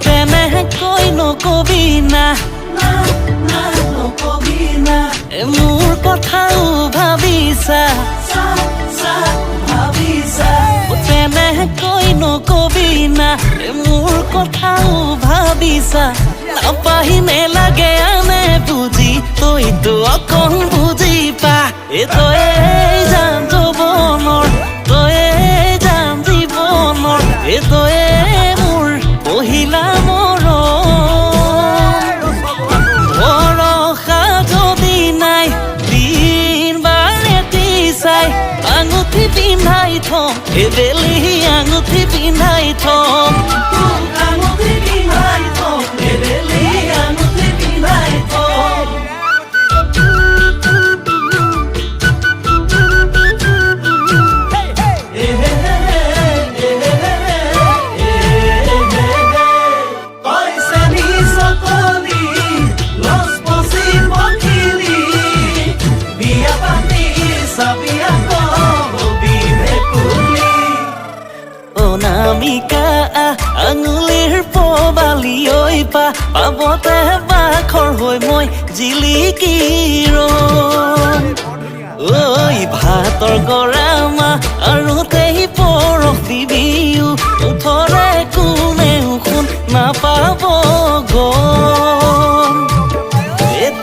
তেনেকৈ নকবি না মোৰ কথাও ভাবিছা তেনেকৈ নকবি না মোৰ কথাও ভাবিছা নাপাহিনে লাগে আনে বুজি তইতো অকণ বুজি পা তয়ে জান যৌৱনৰ তয়ে জান জীৱনৰ তয়ে মোৰ পহিলা আঙুঠি পিন্ধাই থম এবেলি আঙুঠি পিন্ধাই থম আঙুঠি পিন্ধাই থম এবেলি আঙুঠি পিন্ধাই থম অনামিকা আঙুলিৰ পবালি ঐ পাবতে বাখৰ হৈ মই জিলিকি ৰম ঐ ভাতৰ গৰামা আৰু তেই পৰশ দিবিও উঠৰে কোনেও শুন নাপাব গম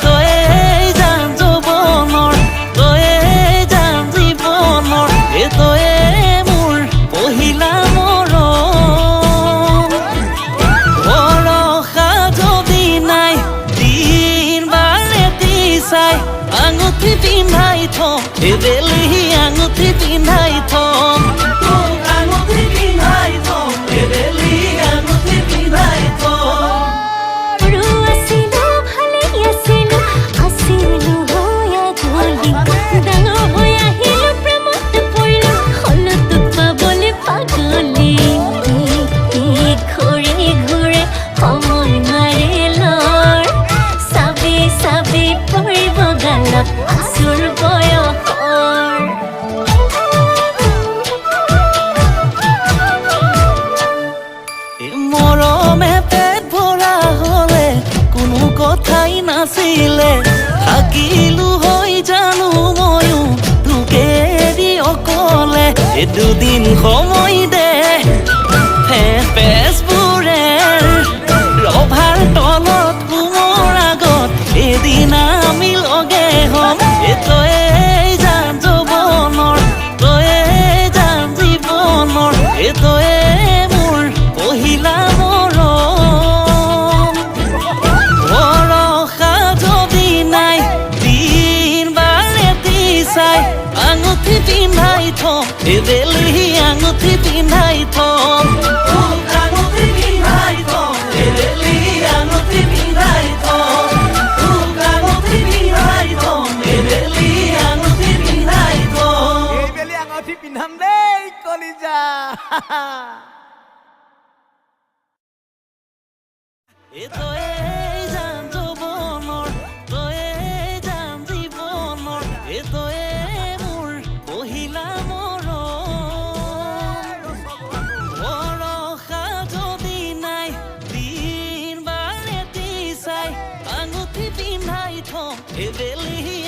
তয়ে জান যৌৱনৰ তয়ে জান জীৱনৰ তয়ে মোৰ পহিলা আঙুঠি পিন্ধাই থম এবেলি আঙুঠি পিন্ধাই থম আঙুঠি পিন্ধাই থম এবেলি আঙুঠি পিন্ধাই থম ডাঙৰ হৈ আহিলো প্ৰেমত পৰিলো হলুটোত পাবলৈ পাগলী ঘূৰি ঘূৰে সময় মাৰে লৰ চাবি চাবি পৰিব গালত আচুৰ বয়সৰ মৰমে পেট ভৰা হলে কোনো কথাই নাছিলে থাকিলো হৈ জানো ময়ো তোকে এৰি অকলে দুদিন সময় দে ফেচবোৰে ৰভাৰ তলত মোৰ আগত এদিন আমি লগে হম তয়ে জান যৌৱনৰ তয়ে জান জীৱনৰ তয়ে মোৰ পহিলা মৰম ভৰসা যদি নাই দিন বাৰেতি চাই আঙুঠি পিন্ধাই থম এবেলি আঙুঠি পিন্ধাই থম আঙুঠি পিন্ধাই থম এবেলি আঙুঠি পিন্ধাই থম আঙুঠি পিন্ধাই থম এবেলি আঙুঠি পিন্ধাই থম এইবেলি আঙুঠি পিন্ধাম দেই কলিজা তয়ে জান যৌৱনৰ তয়ে জান জীৱনৰ তয়ে মোৰ পহিলা মৰম ভৰসা যদি নাই দিন বাৰেতি চাই আঙুঠি পিন্ধাই থম এবেলি